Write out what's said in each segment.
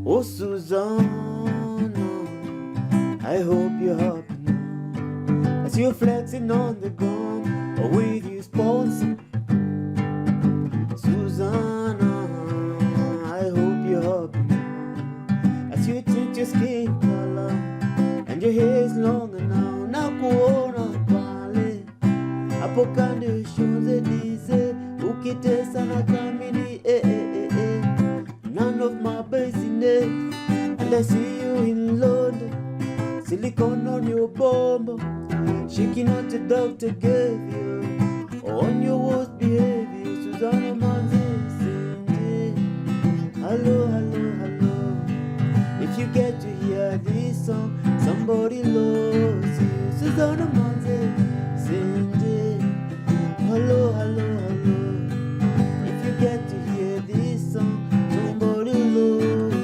Oh Suzanna, I hope you're happy now, as you're flexing on the ground or with your sponsor. Susanna, I hope you're happy now, as you change your skin color and your hair is longer now. Nakuona pale hapo kando shoze dize ukitesa na kamini none of my business, and I see you in London, silicone on your bum, shaking out the doctor gave you, on your worst behavior. Suzanna Manze sing, hello, hello, hello. If you get to hear this song, somebody loves you. Suzanna Manze sing, hello, hello, hello. If you get to hear this song, somebody loves you.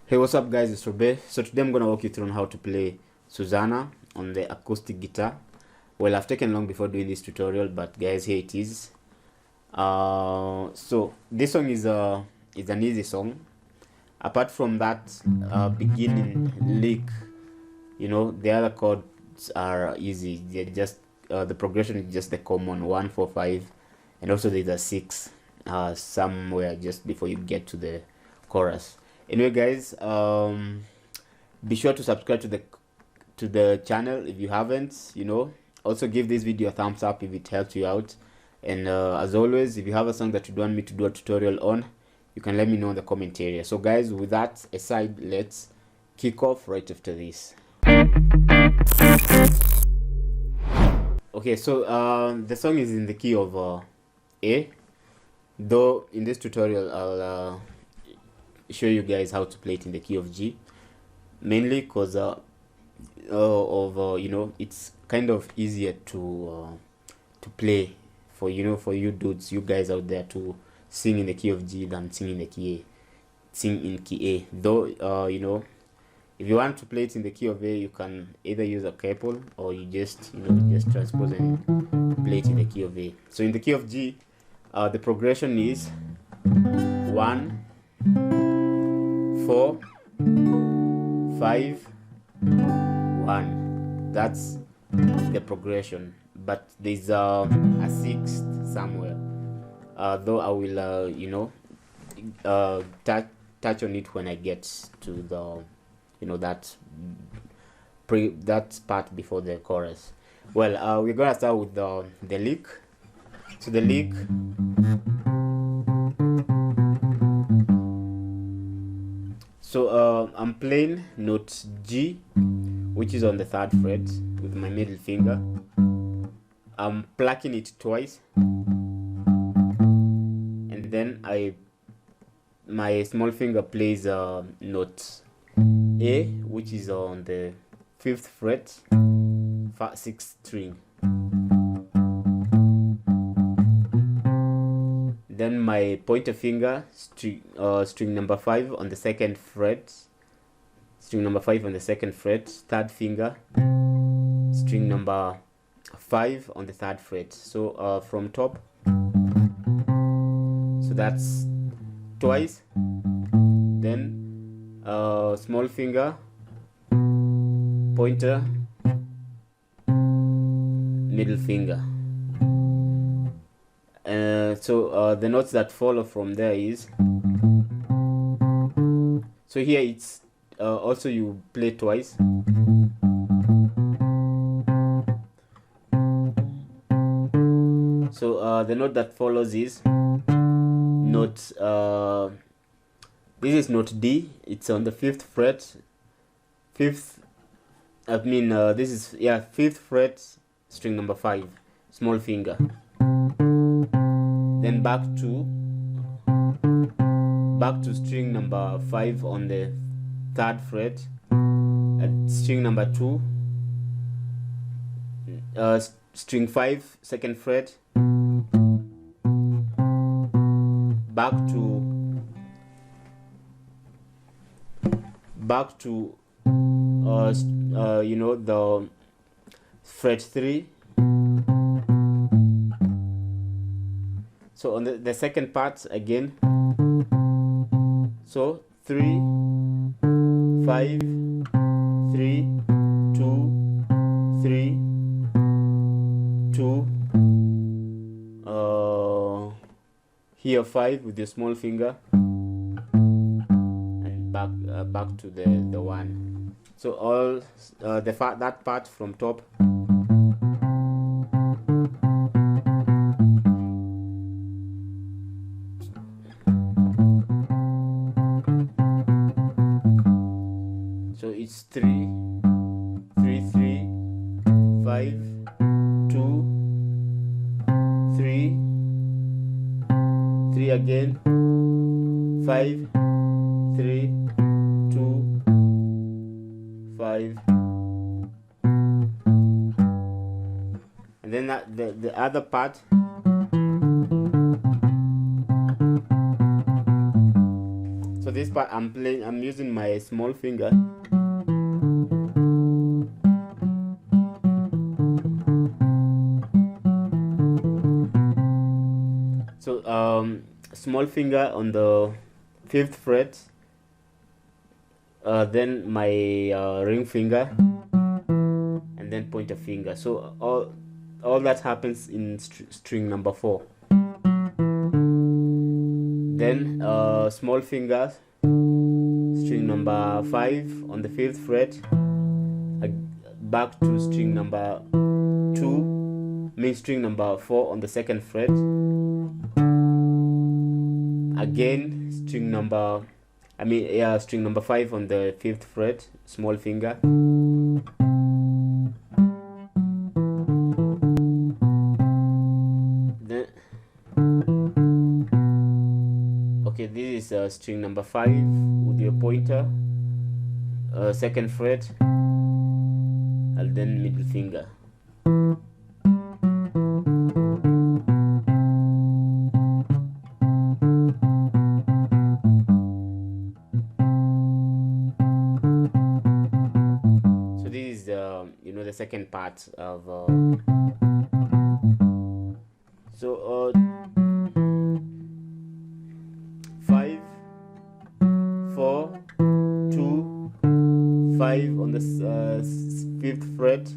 Hey, what's up guys, it's Robe. So today I'm gonna walk you through on how to play Suzanna on the acoustic guitar. Well, I've taken long before doing this tutorial, but guys, here it is. So this song is an easy song. Apart from that beginning lick, you know, the other chords are easy. They're just the progression is just the common 1 4 5, and also there's a 6 somewhere just before you get to the chorus. Anyway guys, be sure to subscribe to the channel if you haven't, you know. Also give this video a thumbs up if it helped you out, and as always, if you have a song that you want me to do a tutorial on, you can let me know in the comment area. So guys, with that aside, let's kick off right after this. Okay, so the song is in the key of A, though in this tutorial I'll show you guys how to play it in the key of G, mainly because you know, it's kind of easier to play for, you know, for you dudes, you guys out there, to sing in the key of G than sing in the key A. Though you know, if you want to play it in the key of A, you can either use a capo or you just, you know, just transpose and play it in the key of A. So in the key of G, the progression is 1 4 5 1. That's the progression, but there's a 6th somewhere, though I will you know, touch on it when I get to the, you know, that part before the chorus. Well, we're gonna start with the lick. So the lick, so I'm playing note G, which is on the 3rd fret with my middle finger. I'm plucking it twice, and then my small finger plays note A, which is on the 5th fret, 6th string. Then my pointer finger, string number 5 on the 2nd fret, string number 5 on the 2nd fret, 3rd finger, string number 5 on the 3rd fret. So from top, so that's twice. Then small finger, pointer, middle finger. So the notes that follow from there is, so here it's also you play twice. So the note that follows is note, this is note D. It's on the 5th fret, 5th, I mean this is, yeah, 5th fret, string number 5, small finger. Then back to string number 5 on the 3rd fret, string number 2, string 5, second fret, back to you know, the fret 3. So on the second part again, so 3 5 3 2 3 2, here 5 with your small finger, and back to the 1. So all that part from top. So it's 3 3 3 5 2 3 3 again, 5 3 2 5, and then the other part. So this part I'm using my small finger. So small finger on the 5th fret, then my ring finger, and then pointer finger. So all that happens in string number 4. Then small finger, string number 5 on the 5th fret, back to string number 2, string number 4 on the 2nd fret, again string number 5 on the 5th fret, small finger, then okay, this is string number 5 with your pointer, 2nd fret, and then middle finger. So this is the the second part of so 5 4 2 5 on the 5th fret,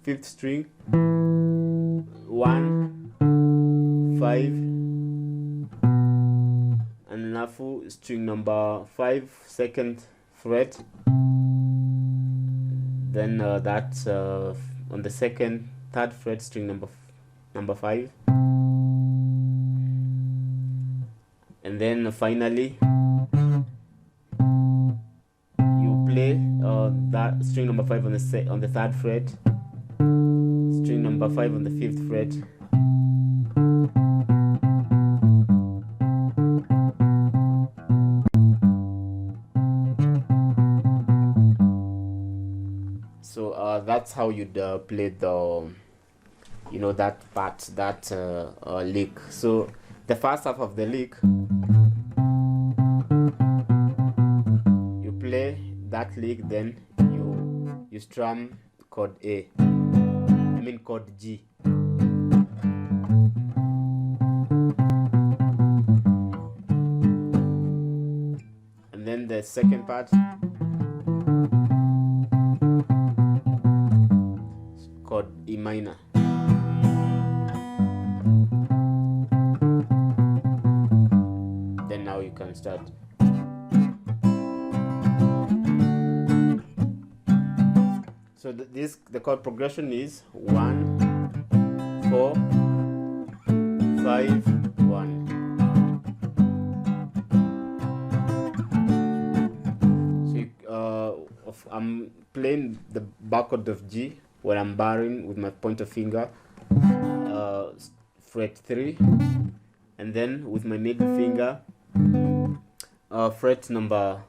5th string, 1 5, and nafu string number 5, 2nd fret, then that's on the 2nd 3rd fret, string number 5, and then finally you play that string number 5 on the 3rd fret, string number 5 on the 5th fret, so that's how you'd play the that part, that lick. So the first half of the lick, you play that lick, then you strum chord A, chord G. And then the second part, chord E minor. Then now you can start. So the chord progression is 1 4 5 1. So I'm playing the bar chord of G when I'm barring with my pointer finger, fret 3, and then with my middle finger, fret number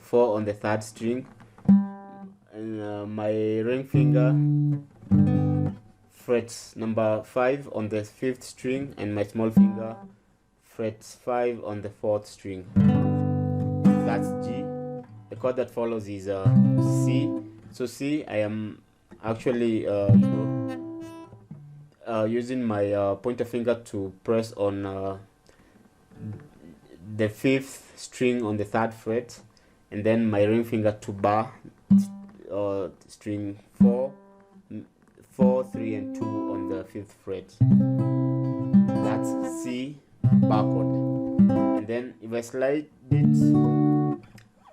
4 on the 3rd string, and my ring finger frets number 5 on the 5th string, and my small finger frets 5 on the 4th string. That's G. The chord that follows is C. So C, I am actually using my pointer finger to press on the 5th string on the 3rd fret, and then my ring finger to bar string 4, 3 and 2 on the 5th fret. That's C bar chord. And then if I slide it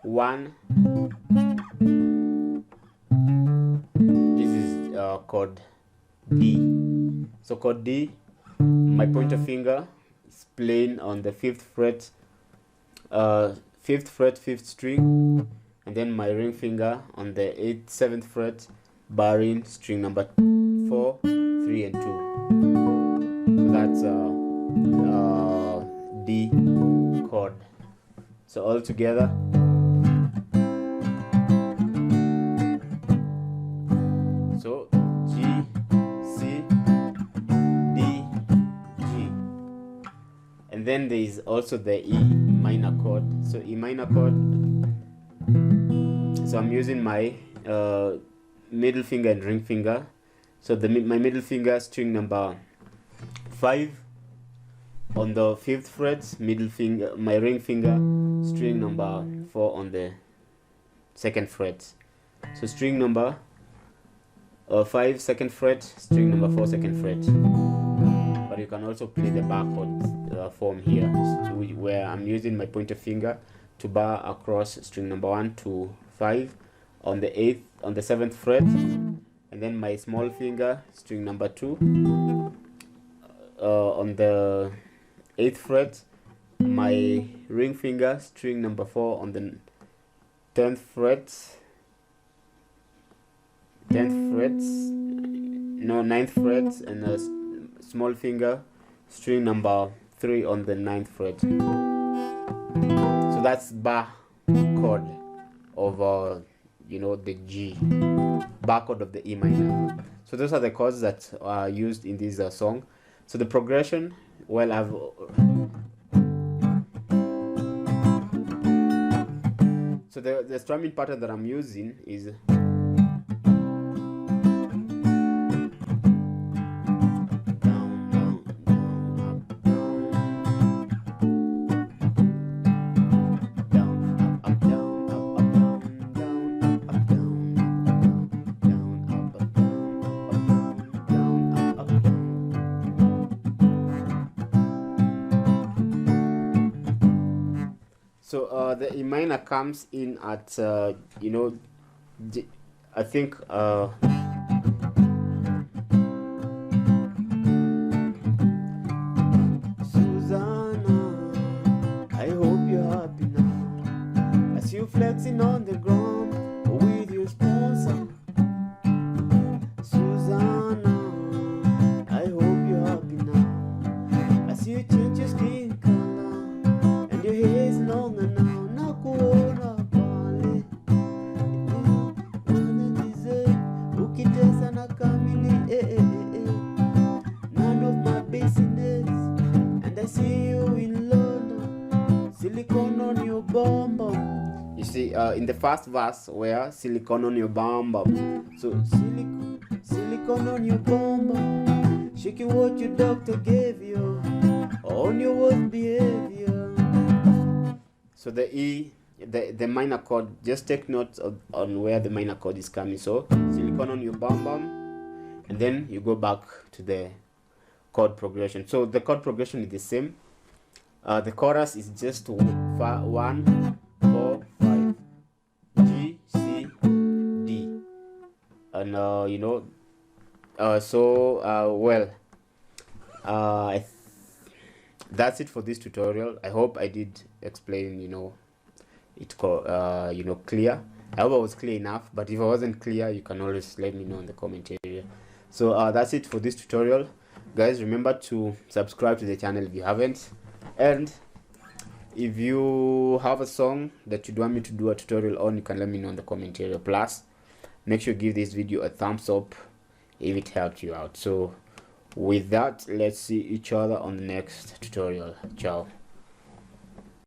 1, this is chord D. So chord D, my pointer finger is playing on the 5th fret, 5th fret, 5th string, and then my ring finger on the 7th fret, barring string number 4, 3 and 2. So that's D chord. So all together, so G, C, D, G. And then there is also the E minor chord. So E minor chord, so I'm using my middle finger and ring finger. So my middle finger, string number 5 on the 5th fret, middle finger, my ring finger, string number 4 on the 2nd fret. So string number 5, 2nd fret, string number 4, 2nd fret. But you can also play the bar chord form here, where I'm using my pointer finger to bar across string number 1 to 5 on the 7th fret, and then my small finger, string number 2 on the 8th fret, my ring finger, string number 4 on the 10th fret, 9th fret, and a small finger, string number 3 on the 9th fret. So that's bar chord of the G, bar chord of the E minor. So those are the chords that are used in this song. So the progression, well, so the strumming pattern that I'm using is the E minor comes in at I think Suzanna, I hope you're happy now, as you flexing on the ground with your sponsor. Susanna, I hope you're happy now, as you change your skin color and your hair is longer now. Nakuona pale wananize ukitesa na kamili none of my business, and I see you in London, silicone on your bum bum. You see, in the first verse where silicone on your bum bum, so silicone on your bum bum, shaking what your doctor gave you on your worst behavior. So the E, the minor chord, just take note on where the minor chord is coming. So silicone on your bum bum, and then you go back to the chord progression. So the chord progression is the same. The chorus is just 1, 4, 5, G, C, D, and that's it for this tutorial. I hope I did explain it clear. I hope I was clear enough, but if I wasn't clear, you can always let me know in the comment area. So that's it for this tutorial, guys. Remember to subscribe to the channel if you haven't, and If you have a song that you'd want me to do a tutorial on, you can let me know in the comment area. Plus, make sure you give this video a thumbs up if it helped you out. So with that, let's see each other on the next tutorial. Ciao.